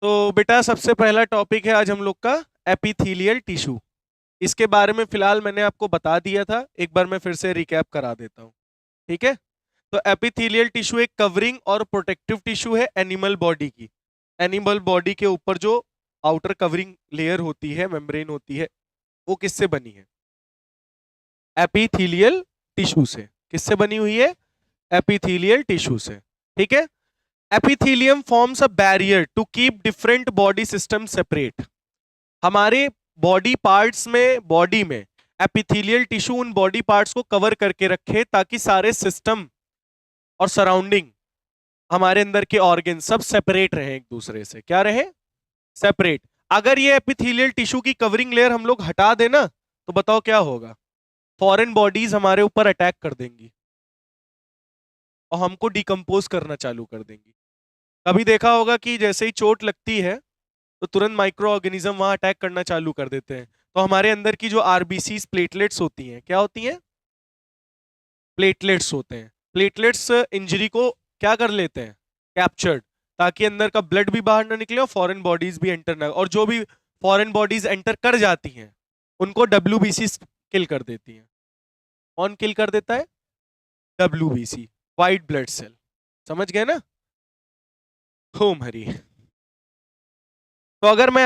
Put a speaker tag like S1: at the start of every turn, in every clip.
S1: तो बेटा सबसे पहला टॉपिक है आज हम लोग का एपिथेलियल टिश्यू। इसके बारे में फिलहाल मैंने आपको बता दिया था, एक बार मैं फिर से रिकैप करा देता हूँ। ठीक है। तो एपिथेलियल टिश्यू एक कवरिंग और प्रोटेक्टिव टिश्यू है एनिमल बॉडी की। एनिमल बॉडी के ऊपर जो आउटर कवरिंग लेयर होती है, मेम्ब्रेन होती है, वो किससे बनी है? एपिथेलियल टिश्यू से। किससे बनी हुई है? एपिथेलियल टिश्यू से। ठीक है। Epithelium forms a barrier to keep different body system separate. हमारे बॉडी पार्ट्स में, बॉडी में एपिथेलियल टिश्यू उन बॉडी पार्ट्स को कवर करके रखे ताकि सारे सिस्टम और सराउंडिंग, हमारे अंदर के ऑर्गन सब सेपरेट रहे एक दूसरे से। क्या रहे? सेपरेट। अगर ये एपिथेलियल टिश्यू की कवरिंग लेयर हम लोग हटा देना तो बताओ क्या होगा? फॉरेन बॉडीज हमारे ऊपर अटैक कर देंगी और हमको डिकम्पोज करना चालू कर देंगी। कभी देखा होगा कि जैसे ही चोट लगती है तो तुरंत माइक्रो ऑर्गेनिज्म वहां अटैक करना चालू कर देते हैं। तो हमारे अंदर की जो आरबीसी प्लेटलेट्स होती हैं, क्या होती हैं? प्लेटलेट्स होते हैं। प्लेटलेट्स इंजरी को क्या कर लेते हैं? कैप्चर्ड, ताकि अंदर का ब्लड भी बाहर ना निकले और फॉरेन बॉडीज भी एंटर ना, और जो भी फॉरेन बॉडीज एंटर कर जाती हैं उनको डब्ल्यूबीसी किल कर देती हैं। कौन किल कर देता है? WBC, white blood cell. समझ गए ना? होम हरी। तो अगर मैं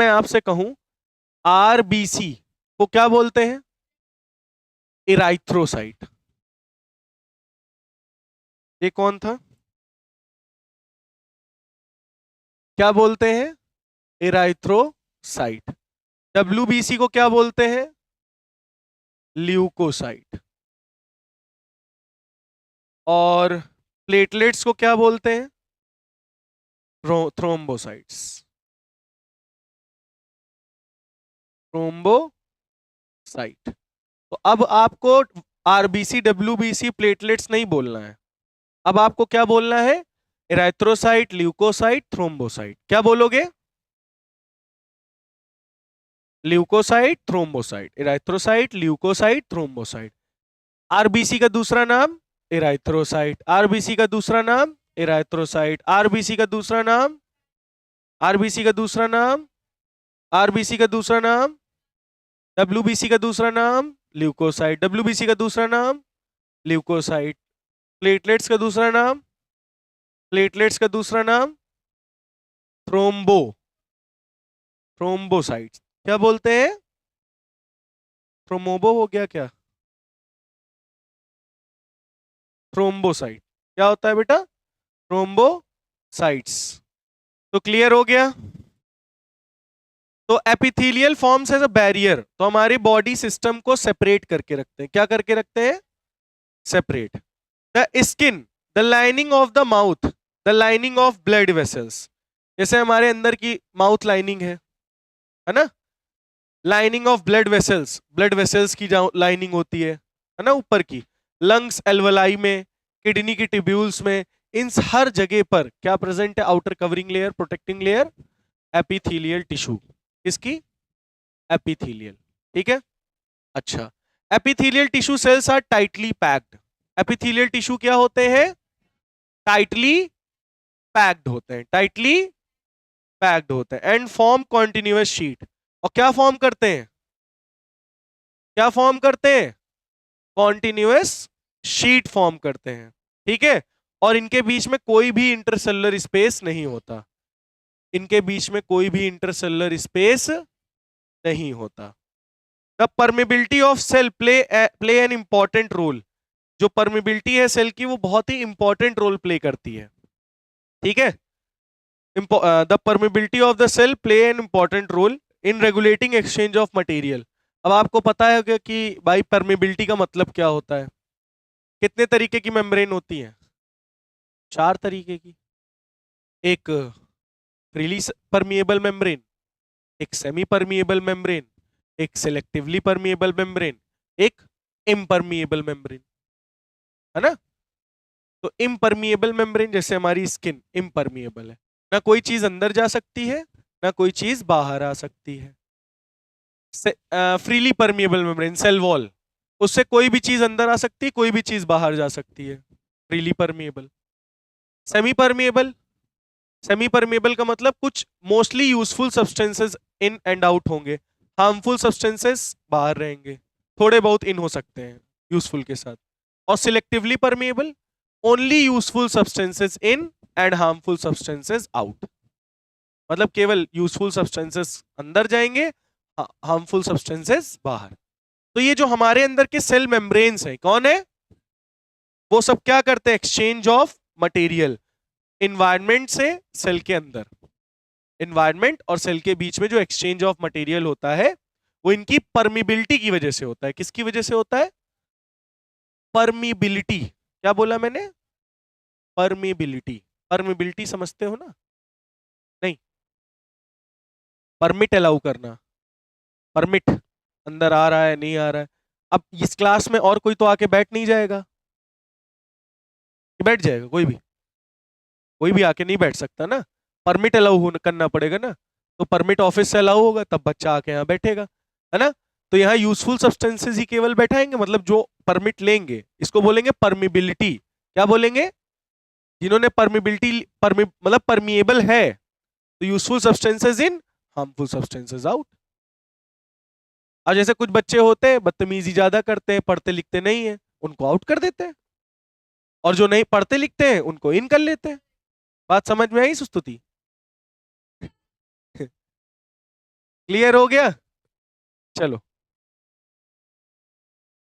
S1: आपसे कहूं आरबीसी को क्या बोलते हैं? इराइथ्रोसाइट। ये कौन था? क्या बोलते हैं? इराइथ्रोसाइट। डब्ल्यूबीसी को क्या बोलते हैं? ल्यूकोसाइट। और प्लेटलेट्स को क्या बोलते हैं? थ्रोम्बोसाइट्स। थ्रोम्बोसाइट। तो अब आपको आरबीसी, डब्ल्यूबीसी, प्लेटलेट्स नहीं बोलना है। अब आपको क्या बोलना है? Erythrocyte, leucocyte, thrombocyte. क्या बोलोगे? Leucocyte, thrombocyte, erythrocyte, leucocyte, thrombocyte. RBC का दूसरा नाम इराइथ्रोसाइट। आरबीसी का दूसरा नाम इराइथ्रोसाइट। आरबीसी का दूसरा नाम, आरबीसी का दूसरा नाम, आरबीसी का दूसरा नाम, डब्ल्यूबीसी का दूसरा नाम ल्यूकोसाइट। डब्ल्यूबीसी का दूसरा नाम ल्यूकोसाइट। प्लेटलेट्स का दूसरा नाम, प्लेटलेट्स का दूसरा नाम थ्रोम्बो, थ्रोम्बोसाइट्स। क्या बोलते हैं? थ्रोम्बो हो गया क्या? थ्रोम्बोसाइट। क्या होता है बेटा? थ्रोम्बोसाइट्स। तो क्लियर हो गया? तो epithelial forms as a barrier, तो हमारे बॉडी सिस्टम को सेपरेट करके रखते हैं। क्या करके रखते हैं? Separate. The skin, the lining of the mouth, the lining of blood vessels. जैसे हमारे अंदर की माउथ लाइनिंग है ना? Lining of blood vessels, blood vessels की लाइनिंग होती है ना, ऊपर की। लंग्स, एल्वलाई में, किडनी की ट्यूब्यूल्स में, इन हर जगह पर क्या प्रेजेंट है? Outer covering layer, protecting layer, epithelial tissue. किसकी? एपिथेलियल। ठीक है। अच्छा, epithelial tissue cells are tightly packed. Epithelial tissue क्या होते हैं? टाइटली पैक्ड होते हैं, टाइटली पैक्ड होते हैं एंड फॉर्म कॉन्टिन्यूअस शीट। और क्या फॉर्म करते हैं? क्या फॉर्म करते हैं? कॉन्टिन्यूअस शीट फॉर्म करते हैं। ठीक है। और इनके बीच में कोई भी इंटरसेलुलर स्पेस नहीं होता। इनके बीच में कोई भी इंटरसेलुलर स्पेस नहीं होता। The permeability of cell play an important role. जो परमिबिलिटी है सेल की वो बहुत ही इंपॉर्टेंट रोल प्ले करती है। ठीक है। The permeability of the cell play an important role in regulating exchange of material. अब आपको पता है कि भाई परमिबिलिटी का मतलब क्या होता है? कितने तरीके की मेम्ब्रेन होती है? 4 तरीके की। एक फ्रीली परमिएबल मेम्ब्रेन, एक सेमी परमिएबल मेम्ब्रेन, एक सेलेक्टिवली परमिएबल मेम्ब्रेन, एक इम्परमिएबल मेम्ब्रेन, है ना? तो इम्परमिएबल मेम्ब्रेन, जैसे हमारी स्किन इम्परमिएबल है, ना कोई चीज अंदर जा सकती है ना कोई चीज बाहर आ सकती है। Freely permeable membrane, cell wall, उससे कोई भी चीज अंदर आ सकती है, कोई भी चीज बाहर जा सकती है, freely permeable. Semi permeable, semi permeable का मतलब कुछ mostly useful substances in and out होंगे, हार्मफुल सब्सटेंसेस बाहर रहेंगे, थोड़े बहुत इन हो सकते हैं यूजफुल के साथ। और selectively permeable, only useful substances in and harmful substances out. मतलब केवल यूजफुल सब्सटेंसेस अंदर जाएंगे, हार्मफुल सब्सटेंसेस बाहर। तो ये जो हमारे अंदर के सेल मेम्ब्रेन्स हैं, कौन है वो सब क्या करते हैं? एक्सचेंज ऑफ मटेरियल इन्वायरमेंट से सेल के अंदर। इन्वायरमेंट और सेल के बीच में जो एक्सचेंज ऑफ मटेरियल होता है वो इनकी परमिबिलिटी की वजह से होता है। किसकी वजह से होता है? परमिबिलिटी। क्या बोला मैंने? परमिबिलिटी। परमिबिलिटी समझते हो ना? नहीं, परमिट अलाउ करना, परमिट, अंदर आ रहा है नहीं आ रहा है। अब इस क्लास में और कोई तो आके बैठ नहीं जाएगा कि बैठ जाएगा? कोई भी आके नहीं बैठ सकता ना, परमिट अलाउ करना पड़ेगा ना। तो परमिट ऑफिस से अलाउ होगा तब बच्चा आके यहाँ बैठेगा, है ना? तो यहाँ यूजफुल सब्सटेंसेस ही केवल बैठाएंगे, मतलब जो परमिट लेंगे इसको बोलेंगे परमिबिलिटी। क्या बोलेंगे? जिन्होंने परमिबिलिटी मतलब परमिएबल है, तो useful substances in, harmful substances out. और जैसे कुछ बच्चे होते हैं बदतमीजी ज्यादा करते हैं, पढ़ते लिखते नहीं है, उनको आउट कर देते हैं, और जो नहीं पढ़ते लिखते हैं उनको इन कर लेते हैं। बात समझ में आई सुस्तुति? क्लियर हो गया? चलो,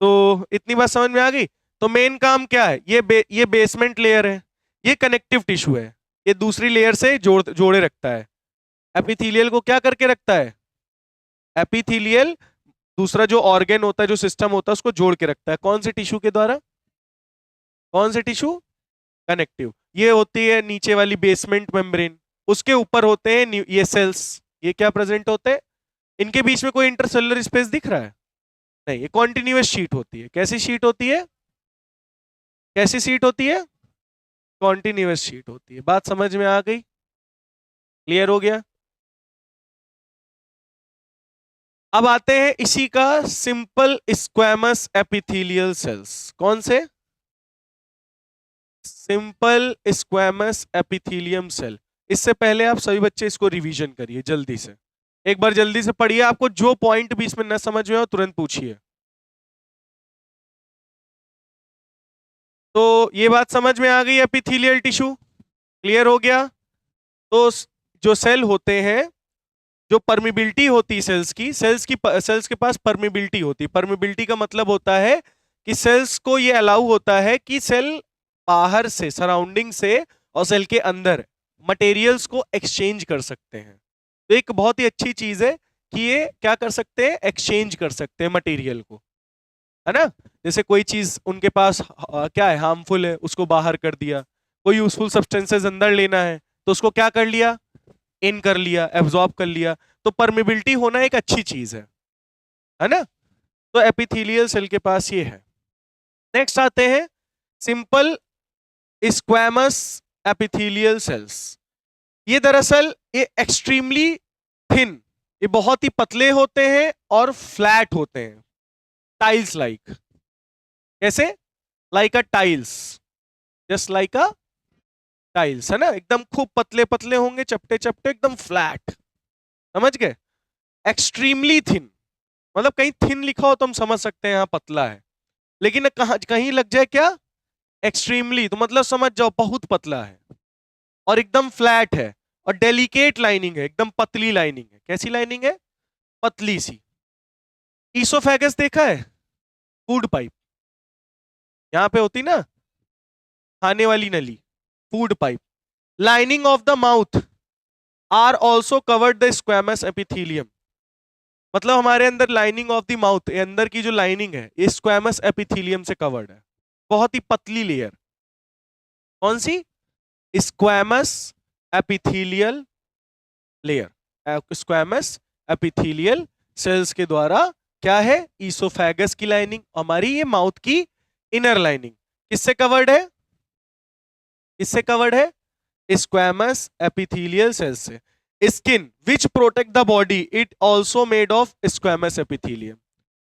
S1: तो इतनी बात समझ में आ गई। तो मेन काम क्या है? ये बेसमेंट लेयर है, ये कनेक्टिव टिश्यू है, ये दूसरी लेयर से जोड़े रखता है। एपिथेलियल को क्या करके रखता है? एपिथेलियल दूसरा जो ऑर्गन होता है, जो सिस्टम होता है, उसको जोड़ के रखता है। कौन से टिश्यू के द्वारा? कौन से टिश्यू? कनेक्टिव। ये होती है नीचे वाली बेसमेंट मेम्ब्रेन, उसके ऊपर होते हैं ये सेल्स। ये क्या प्रेजेंट होते हैं? इनके बीच में कोई इंटरसेलुलर स्पेस दिख रहा है? नहीं, ये कॉन्टिन्यूअस शीट होती है। कैसी शीट होती है? कैसी शीट होती है? कॉन्टिन्यूअस शीट होती है। बात समझ में आ गई? क्लियर हो गया? अब आते हैं इसी का सिंपल स्क्वैमस एपिथेलियल सेल्स। कौन से? Simple squamous epithelium cell. इससे पहले आप सभी बच्चे इसको रिवीजन करिए जल्दी से, एक बार जल्दी से पढ़िए। आपको जो पॉइंट भी इसमें न समझ में हो तुरंत पूछिए। तो ये बात समझ में आ गई? एपिथेलियल टिश्यू क्लियर हो गया? तो जो सेल होते हैं, जो परमिबिलिटी होती है सेल्स के पास परमिबिलिटी होती है। परमिबिलिटी का मतलब होता है कि सेल्स को ये अलाउ होता है कि सेल बाहर से, सराउंडिंग से और सेल के अंदर मटेरियल्स को एक्सचेंज कर सकते हैं। तो एक बहुत ही अच्छी चीज है कि ये क्या कर सकते हैं? एक्सचेंज कर सकते हैं मटेरियल को, है ना? जैसे कोई चीज उनके पास क्या है, हार्मफुल है, उसको बाहर कर दिया। कोई यूजफुल सब्सटेंसेस अंदर लेना है तो उसको क्या कर लिया? इन कर लिया, एब्जॉर्ब कर लिया। तो परमिबिलिटी होना एक अच्छी चीज है ना? तो एपिथेलियल सेल के पास ये है। नेक्स्ट आते हैं सिंपल स्क्वैमस एपिथेलियल सेल्स। ये दरअसल ये एक्सट्रीमली थिन, ये बहुत ही पतले होते हैं और फ्लैट होते हैं, टाइल्स लाइक। कैसे? लाइक अ टाइल्स, जस्ट लाइक अ टाइल्स, है ना? एकदम खूब पतले पतले होंगे, चपटे चपटे, एकदम फ्लैट। समझ गए? एक्सट्रीमली थिन, मतलब कहीं थिन लिखा हो तो हम समझ सकते हैं यहाँ पतला है, लेकिन कहीं लग जाए क्या एक्सट्रीमली, तो मतलब समझ जाओ बहुत पतला है। और एकदम फ्लैट है, और डेलिकेट लाइनिंग है, एकदम पतली लाइनिंग है। कैसी लाइनिंग है? पतली सी। ईसोफेगस देखा है? फूड पाइप, यहाँ पे होती ना खाने वाली नली, food pipe. Lining of the mouth are also covered the squamous epithelium. मतलब हमारे अंदर लाइनिंग ऑफ द माउथ, अंदर की जो लाइनिंग है, ये स्क्वैमस एपिथेलियम से कवर्ड है। बहुत ही पतली लेयर। कौन सी? Squamous epithelial layer. Squamous epithelial cells के द्वारा क्या है? ईसोफेगस की लाइनिंग, हमारी ये माउथ की इनर लाइनिंग किससे कवर्ड है? किससे कवर्ड है? स्क्वैमस एपिथेलियल सेल्स से। Skin which protect the body it also made of squamous epithelium.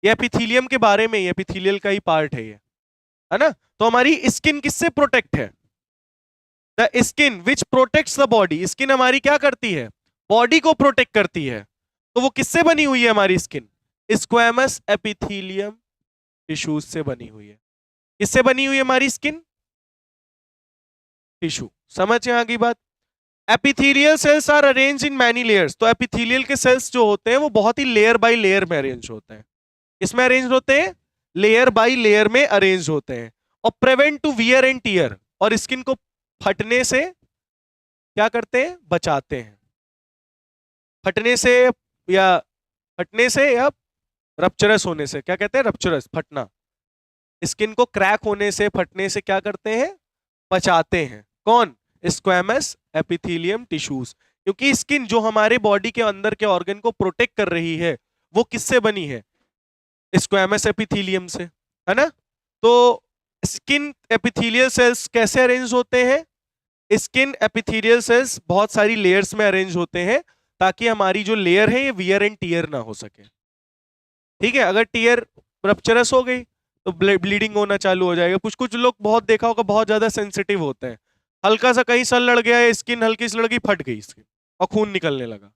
S1: ये एपिथेलियम के बारे में, ये एपिथेलियल का ही पार्ट है ये, है ना? तो हमारी स्किन किससे प्रोटेक्ट है? The skin which protects the body, skin हमारी क्या करती है, बॉडी को प्रोटेक्ट करती है। तो वो किससे बनी हुई है हमारी स्किन, स्क्वैमस एपिथेलियम टिश्यूज से बनी हुई है। किससे बनी हुई है हमारी स्किन, टिश्यू। समझ यहाँ की बात। Epithelial cells are arrange in many layers, तो एपिथेलियल के सेल्स जो होते हैं वो बहुत ही लेयर बाय लेयर में अरेंज होते हैं। इसमें अरेंज होते हैं, लेयर बाय लेयर में अरेंज होते हैं। और prevent to wear and tear, और स्किन को फटने से क्या करते हैं, बचाते हैं। फटने से या फटने से या रप्चरस होने से, क्या कहते हैं, रप्चरस, फटना। स्किन को क्रैक होने से, फटने से क्या करते हैं, बचाते हैं। कौन, स्क्वैमस एपिथेलियम टिश्यूज। क्योंकि स्किन जो हमारे बॉडी के अंदर के ऑर्गन को प्रोटेक्ट कर रही है वो किससे बनी है, स्क्वैमस एपिथेलियम से, है ना। तो स्किन एपिथेलियल सेल्स कैसे अरेंज होते हैं, स्किन एपिथेलियल सेल्स बहुत सारी लेयर्स में अरेंज होते हैं ताकि हमारी जो लेयर है ये वियर एंड टियर ना हो सके। ठीक है, अगर टियर रप्चरस हो गई तो ब्लीडिंग होना चालू हो जाएगा। कुछ कुछ लोग बहुत देखा होगा बहुत ज्यादा सेंसिटिव होते हैं, हल्का सा कहीं सल लड़ गया, स्किन हल्की सी लड़ गई, फट गई स्किन और खून निकलने लगा।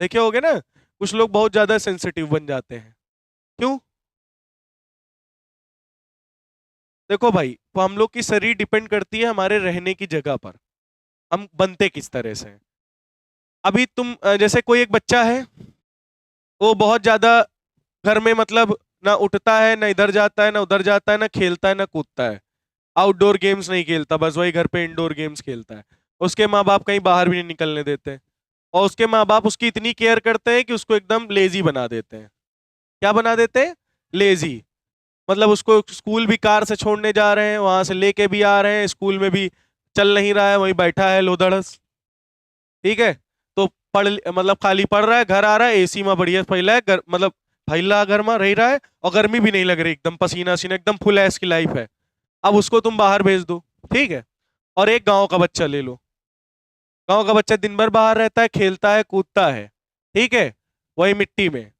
S1: देखे होगे ना, कुछ लोग बहुत ज्यादा सेंसिटिव बन जाते हैं। क्यों, देखो भाई, तो हम लोग की शरीर डिपेंड करती है हमारे रहने की जगह पर, हम बनते किस तरह से हैं। अभी तुम जैसे कोई एक बच्चा है, वो बहुत ज्यादा घर में मतलब ना उठता है, ना इधर जाता है, ना उधर जाता है, ना खेलता है, ना कूदता है, आउटडोर गेम्स नहीं खेलता, बस वही घर पे इंडोर गेम्स खेलता है। उसके माँ बाप कहीं बाहर भी नहीं निकलने देते, और उसके माँ बाप उसकी इतनी केयर करते हैं कि उसको एकदम लेजी बना देते हैं। क्या बना देते हैं, लेजी। मतलब उसको स्कूल भी कार से छोड़ने जा रहे हैं, वहां से लेके भी आ रहे हैं, स्कूल में भी चल नहीं रहा है, वहीं बैठा है लोधड़स। ठीक है, तो पढ़ मतलब खाली पढ़ रहा है, घर आ रहा है, एसी में बढ़िया फैला है, मतलब फैला घर में रह रहा है, और गर्मी भी नहीं लग रही, एकदम पसीना सीना, एकदम फुल ऐश की लाइफ है। अब उसको तुम बाहर भेज दो, ठीक है। और एक गांव का बच्चा ले लो, गांव का बच्चा दिन भर बाहर रहता है, खेलता है, कूदता है, ठीक है, वही मिट्टी में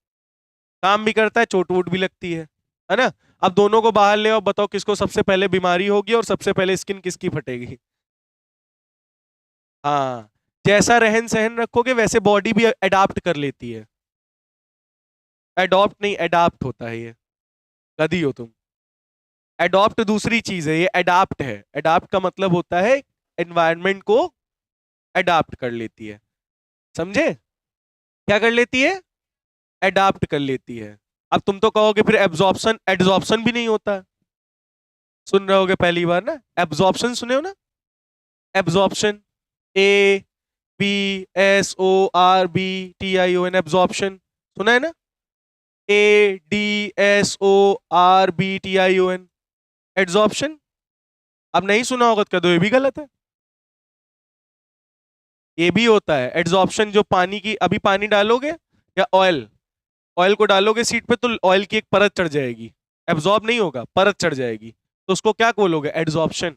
S1: काम भी करता है, चोट वोट भी लगती है ना। अब दोनों को बाहर ले आओ, बताओ किसको सबसे पहले बीमारी होगी और सबसे पहले स्किन किसकी फटेगी। हाँ, जैसा रहन सहन रखोगे वैसे बॉडी भी अडाप्ट कर लेती है। अडॉप्ट नहीं, अडाप्ट होता है ये, गधी हो तुम। अडॉप्ट दूसरी चीज है, ये अडाप्ट है। अडाप्ट का मतलब होता है एनवायरनमेंट को अडाप्ट कर लेती है, समझे। क्या कर लेती है, अडाप्ट कर लेती है। अब तुम तो कहोगे फिर एब्जॉर्प्शन, एड्सॉर्प्शन भी नहीं होता। सुन रहे होगे पहली बार ना, एब्जॉर्प्शन सुने हो ना, absorption, A B S O R B T I O N, absorption सुना है ना, A D S O R B T I O N, adsorption. अब नहीं सुना होगा तो कह दो ये भी गलत है। ये भी होता है एड्सॉर्प्शन, जो पानी की, अभी पानी डालोगे या ऑयल, ऑयल को डालोगे सीट पे तो ऑयल की एक परत चढ़ जाएगी, एब्जॉर्ब नहीं होगा, परत चढ़ जाएगी, तो उसको क्या बोलोगे, एड्सॉर्प्शन।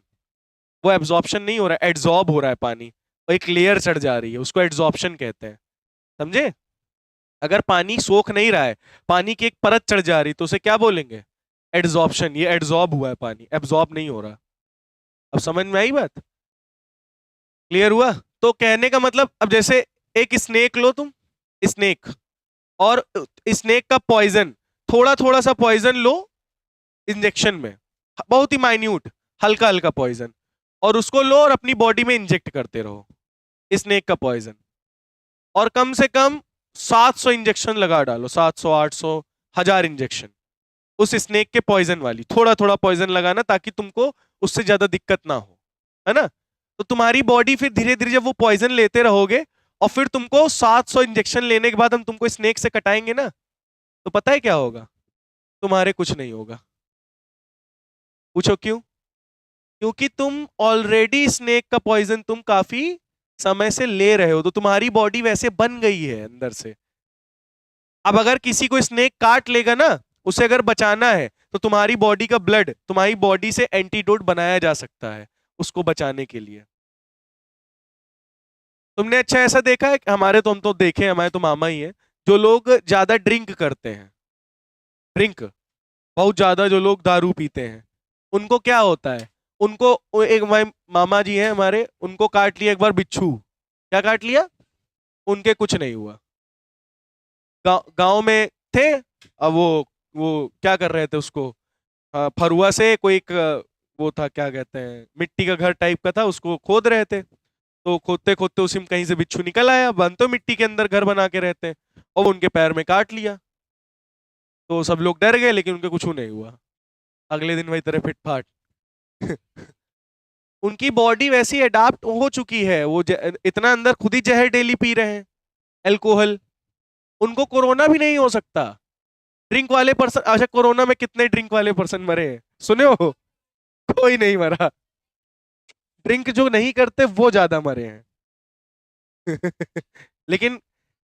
S1: वो एब्जॉर्प्शन नहीं हो रहा है, एड्सॉर्ब हो रहा है पानी, और एक लेयर चढ़ जा रही है, उसको एड्सॉर्प्शन कहते हैं, समझे। अगर पानी सोख नहीं रहा है, पानी की एक परत चढ़ जा रही तो उसे क्या बोलेंगे, एड्सॉर्प्शन। ये एड्सॉर्ब हुआ है पानी, एब्जॉर्ब नहीं हो रहा। अब समझ में आई बात, क्लियर हुआ। तो कहने का मतलब, अब जैसे एक स्नेक लो तुम, स्नेक, और स्नेक का पॉइजन, थोड़ा थोड़ा सा पॉइजन लो इंजेक्शन में, बहुत ही माइन्यूट, हल्का हल्का पॉइजन, और उसको लो और अपनी बॉडी में इंजेक्ट करते रहो, स्नेक का पॉइजन। और कम से कम 700 इंजेक्शन लगा डालो, 700 800 1000 इंजेक्शन उस स्नेक के पॉइजन वाली, थोड़ा थोड़ा पॉइजन लगाना ताकि तुमको उससे ज्यादा दिक्कत ना हो, है ना। तो तुम्हारी बॉडी फिर धीरे धीरे जब वो पॉइजन लेते रहोगे, और फिर तुमको 700 इंजेक्शन लेने के बाद हम तुमको स्नेक से कटाएंगे ना, तो पता है क्या होगा, तुम्हारे कुछ नहीं होगा। पूछो क्यों, क्योंकि तुम ऑलरेडी स्नेक का पॉइजन तुम काफी समय से ले रहे हो, तो तुम्हारी बॉडी वैसे बन गई है अंदर से। अब अगर किसी को स्नेक काट लेगा ना, उसे अगर बचाना है तो तुम्हारी बॉडी का ब्लड तुम्हारी बॉडी से एंटीडोट बनाया जा सकता है उसको बचाने के लिए। तुमने अच्छा ऐसा देखा है, हमारे तो हम तो देखे, हमारे तो मामा ही है, जो लोग ज्यादा ड्रिंक करते हैं, ड्रिंक बहुत ज्यादा, जो लोग दारू पीते हैं, उनको क्या होता है, एक हमारे मामा जी हैं हमारे, उनको काट लिया एक बार बिच्छू। क्या काट लिया? उनके कुछ नहीं हुआ। गांव में थे। अब वो क्या कर रहे थे उसको, फरुआ से कोई एक वो था, क्या कहते हैं, मिट्टी का घर टाइप का था, उसको खोद रहे थे। तो खोदते खोदते उसी में कहीं से बिच्छू निकल आया। बन तो मिट्टी के अंदर घर बना के रहते हैं, और वो उनके पैर में काट लिया। तो सब लोग डर गए, लेकिन उनके कुछ नहीं हुआ। अगले दिन वही तरह फिट फाट। उनकी बॉडी वैसी अडाप्ट हो चुकी है, वो इतना अंदर खुद ही जहर डेली पी रहे हैं, अल्कोहल। उनको कोरोना भी नहीं हो सकता। ड्रिंक वाले पर्सन, अच्छा कोरोना में कितने ड्रिंक वाले पर्सन मरे हैं सुने हो? कोई नहीं मरा। ड्रिंक जो नहीं करते वो ज्यादा मरे हैं। लेकिन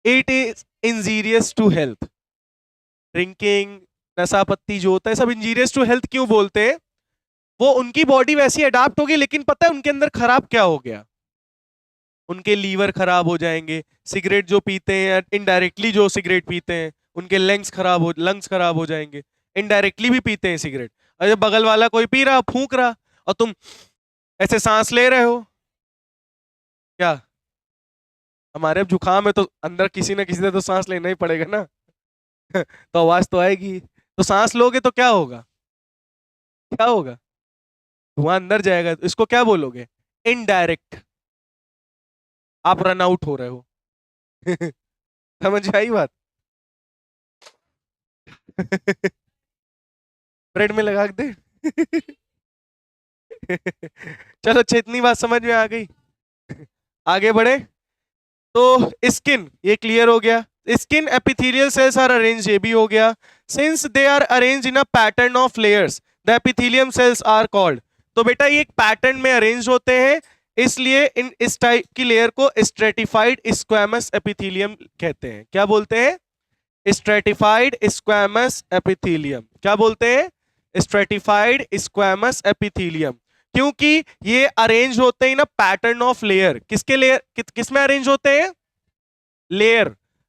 S1: it is injurious to health. Drinking, नशा पत्ती जो होता है सब इंजीरियस टू हेल्थ क्यों बोलते हैं? वो उनकी बॉडी वैसी अडाप्ट होगी, लेकिन पता है उनके अंदर खराब क्या हो गया? उनके लीवर खराब हो जाएंगे। सिगरेट जो पीते हैं, इनडायरेक्टली जो सिगरेट पीते हैं, उनके लंग्स खराब हो जाएंगे। इनडायरेक्टली भी पीते हैं सिगरेट। अरे बगल वाला कोई पी रहा, फूंक रहा, और तुम ऐसे सांस ले रहे हो। क्या? हमारे अब जुकाम है तो अंदर किसी ना किसी से तो सांस लेना ही पड़ेगा ना। तो आवाज तो आएगी। तो सांस लोगे तो क्या होगा? क्या होगा? धुआं अंदर जाएगा। तो इसको क्या बोलोगे? इनडायरेक्ट। आप रन आउट हो रहे हो। समझ आई बात? ब्रेड में लगा के दे। चलो अच्छा, इतनी बात समझ में आ गई। आगे बढ़े। तो स्किन ये क्लियर हो गया। Skin epithelial cells are arrange, ये भी हो गया। Since they are arrange in a pattern of layers, the epithelium cells are called. तो बेटा ये एक पैटर्न में अरेंज होते हैं, इसलिए इस टाइप की लेयर को स्ट्रेटिफाइड स्क्वैमस एपिथेलियम कहते हैं। क्या बोलते हैं? Stratified squamous epithelium. क्या बोलते हैं? Stratified squamous epithelium. क्योंकि ये अरेंज होते हैं ना पैटर्न ऑफ लेयर। किसके लेयर, किस में अरेंज होते हैं? लेयर।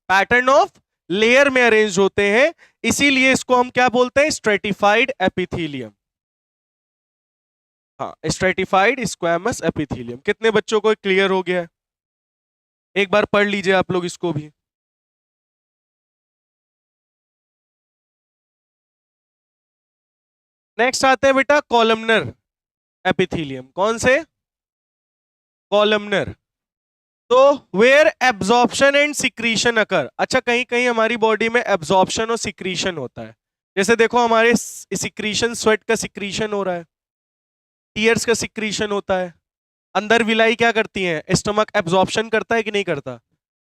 S1: पैटर्न ऑफ लेयर में अरेंज होते हैं, इसीलिए इसको हम क्या बोलते हैं? Stratified epithelium. हाँ, स्ट्रेटिफाइड स्क्वैमस एपिथेलियम। कितने बच्चों को क्लियर हो गया है? एक बार पढ़ लीजिए आप लोग इसको भी। नेक्स्ट आते हैं बेटा कॉलमनर एपिथेलियम। कौन से? कॉलमनर। तो वेयर एब्जॉर्प्शन एंड सिक्रीशन अकर। अच्छा, कहीं कहीं हमारी बॉडी में एब्जॉर्प्शन और सिक्रीशन होता है। जैसे देखो हमारे सिक्रीशन, स्वेट का सिक्रीशन हो रहा है, टीयर्स का सिक्रीशन होता है। अंदर विलाई क्या करती है? स्टमक एब्जॉर्प्शन करता है कि नहीं करता?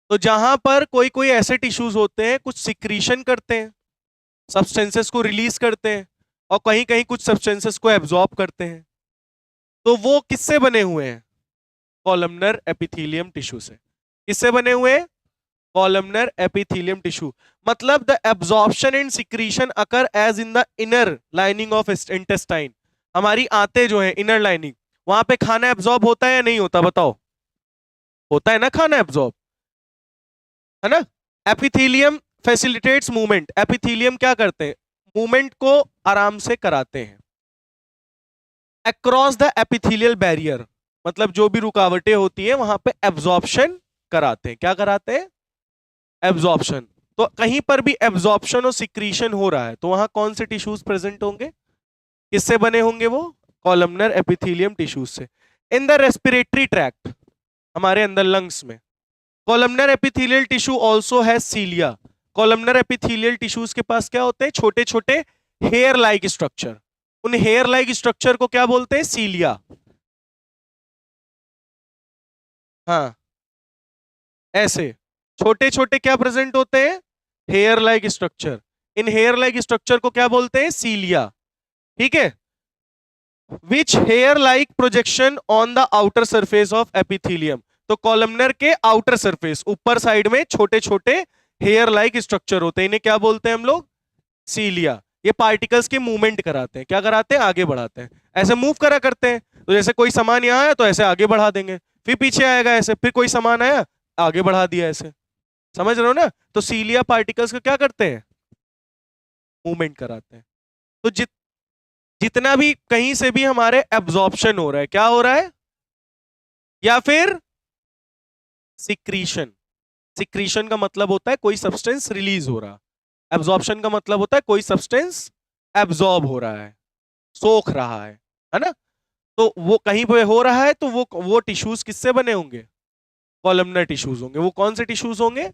S1: तो जहां पर कोई कोई ऐसे टिश्यूज होते हैं, कुछ सिक्रीशन करते हैं, सब्सटेंसेस को रिलीज करते हैं, और कहीं कहीं कुछ सब्सटेंसेस को एब्जॉर्ब करते हैं। तो वो किससे बने हुए हैं? कॉलमनर एपिथेलियम टिश्यू से। किससे बने हुए हैं? Columnar epithelium tissue. मतलब the absorption and secretion occur as in the inner lining of intestine. हमारी आंतें जो है, इनर लाइनिंग, वहां पे खाना एब्जॉर्ब होता है या नहीं होता? बताओ। होता है ना खाना एब्जॉर्ब, है ना? Epithelium facilitates movement. एपिथेलियम क्या करते हैं? मूवमेंट को आराम से कराते हैं अक्रॉस द एपिथेलियल बैरियर। मतलब जो भी रुकावटें होती है वहां पे एब्जॉर्प्शन कराते हैं। क्या कराते हैं? एब्जॉर्प्शन। तो कहीं पर भी एब्जॉर्प्शन और सिक्रीशन हो रहा है तो वहां कौन से टिश्यूज प्रेजेंट होंगे? किससे बने होंगे वो? कॉलमनर एपिथेलियम टिश्यूज से। इन द रेस्पिरेटरी ट्रैक्ट, हमारे अंदर लंग्स में, columnar epithelial tissue also has cilia. Columnar epithelial tissues के पास क्या होते हैं? छोटे छोटे हेयर लाइक स्ट्रक्चर। उन हेयर लाइक स्ट्रक्चर को क्या बोलते हैं? सीलिया। हाँ, ऐसे छोटे छोटे क्या प्रेजेंट होते हैं? Hair like structure. इन हेयर लाइक स्ट्रक्चर को क्या बोलते हैं? सीलिया। ठीक है। Which hair like projection on the outer surface of epithelium. तो कॉलमनर के आउटर सरफेस, ऊपर साइड में छोटे छोटे हेयर लाइक स्ट्रक्चर होते हैं, इन्हें क्या बोलते हैं हम लोग? सीलिया। ये पार्टिकल्स के मूवमेंट कराते हैं। क्या कराते हैं? आगे बढ़ाते हैं। ऐसे मूव करा करते हैं। तो जैसे कोई सामान यहाँ आया तो ऐसे आगे बढ़ा देंगे, फिर पीछे आएगा ऐसे, फिर कोई सामान आया आगे बढ़ा दिया ऐसे। समझ रहे हो ना? तो सीलिया पार्टिकल्स को क्या करते हैं? मूवमेंट कराते हैं। तो जित जितना भी कहीं से भी हमारे एब्जॉर्प्शन हो रहा है, क्या हो रहा है, या फिर सिक्रीशन। सिक्रीशन का मतलब होता है कोई सब्सटेंस रिलीज हो रहा, एब्जॉर्प्शन का मतलब होता है कोई सब्सटेंस एब्जॉर्ब हो रहा है, सोख रहा है ना। तो वो कहीं पे हो रहा है तो वो टिश्यूज किससे बने होंगे, कॉलमनर टिश्यूज होंगे। वो कौन से टिश्यूज होंगे,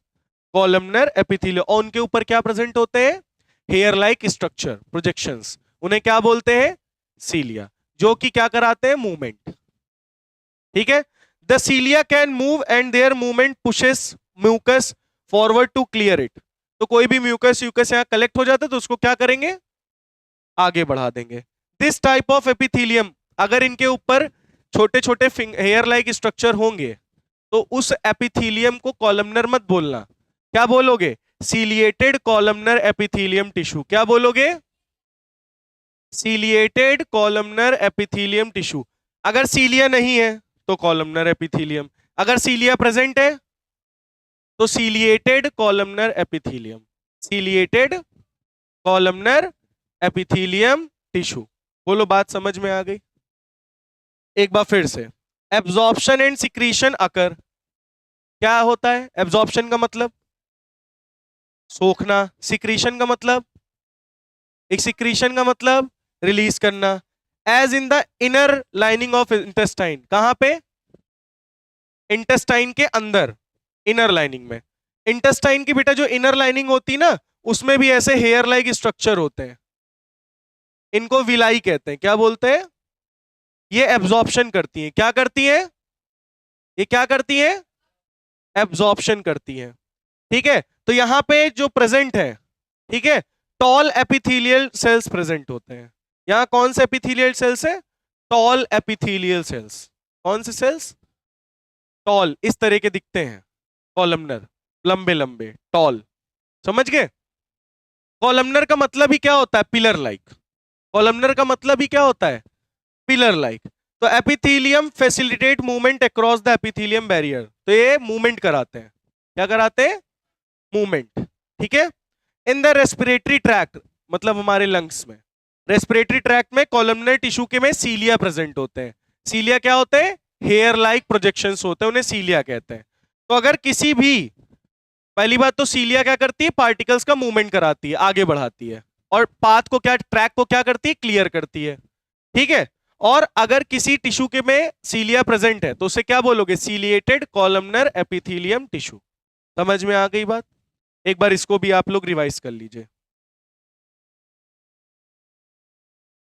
S1: कॉलमनर एपिथेलियल। और उनके ऊपर क्या प्रेजेंट होते हैं, हेयर लाइक स्ट्रक्चर, प्रोजेक्शंस। उन्हें क्या बोलते हैं, सीलिया, जो कि क्या कराते हैं, मूवमेंट। ठीक है, the cilia can move and their movement pushes mucus forward to clear it. तो कोई भी म्यूकस यूकस यहां कलेक्ट हो जाता है तो उसको क्या करेंगे, आगे बढ़ा देंगे। दिस टाइप ऑफ एपिथेलियम, अगर इनके ऊपर छोटे छोटे हेयर लाइक स्ट्रक्चर होंगे तो उस एपिथेलियम को कॉलमनर मत बोलना, क्या बोलोगे, सीलिएटेड कॉलमनर एपिथेलियम टिश्यू। क्या बोलोगे, सीलिएटेड कॉलमनर एपिथेलियम टिश्यू। अगर सीलिया नहीं है तो कॉलमनर एपिथेलियम, अगर सीलिया प्रेजेंट है तो ciliated columnar epithelium, ciliated columnar epithelium tissue. बोलो बात समझ में आ गई। एक बार फिर से, एब्जॉर्प्शन एंड सिक्रीशन अकर। क्या होता है, एब्जॉर्प्शन का मतलब सोखना, सिक्रीशन का मतलब, एक सिक्रीशन का मतलब रिलीज करना। As in the inner lining of intestine, कहां पे, इंटेस्टाइन के अंदर, इनर लाइनिंग में। इंटेस्टाइन की बेटा जो इनर लाइनिंग होती ना, उसमें भी ऐसे हेयर लाइक स्ट्रक्चर होते हैं, इनको विलाई कहते हैं। क्या बोलते हैं, ये एब्जॉर्प्शन करती हैं। क्या करती हैं, ये क्या करती हैं, एब्जॉर्प्शन करती हैं। ठीक है, तो यहां पे जो प्रेजेंट है, ठीक है, टॉल एपिथेलियल सेल्स प्रेजेंट होते हैं। यहां कौन से एपिथेलियल सेल्स है, टॉल एपिथेलियल सेल्स। कौन से सेल्स, टॉल, इस तरह के दिखते हैं, कॉलमनर, लंबे लंबे, टॉल। समझ गए, कॉलमनर का मतलब ही क्या होता है, पिलर लाइक। कॉलमनर का मतलब ही क्या होता है, पिलर लाइक। तो epithelium facilitate movement across the epithelium barrier. तो ये मूवमेंट कराते हैं, क्या कराते हैं, मूवमेंट। ठीक है, इन द रेस्पिरेटरी ट्रैक्ट, मतलब हमारे लंग्स में, रेस्पिरेटरी ट्रैक्ट में कॉलमनर टिश्यू के में सीलिया प्रेजेंट होते हैं। सीलिया क्या होते हैं, हेयर लाइक प्रोजेक्शंस होते हैं, उन्हें सीलिया कहते हैं। तो अगर किसी भी, पहली बात तो सीलिया क्या करती है, पार्टिकल्स का मूवमेंट कराती है, आगे बढ़ाती है, और पाथ को क्या, ट्रैक को क्या करती है, क्लियर करती है। ठीक है, और अगर किसी टिश्यू के में सीलिया प्रेजेंट है तो उसे क्या बोलोगे, सीलिएटेड कॉलमनर एपिथेलियम टिश्यू। समझ में आ गई बात। एक बार इसको भी आप लोग रिवाइज कर लीजिए।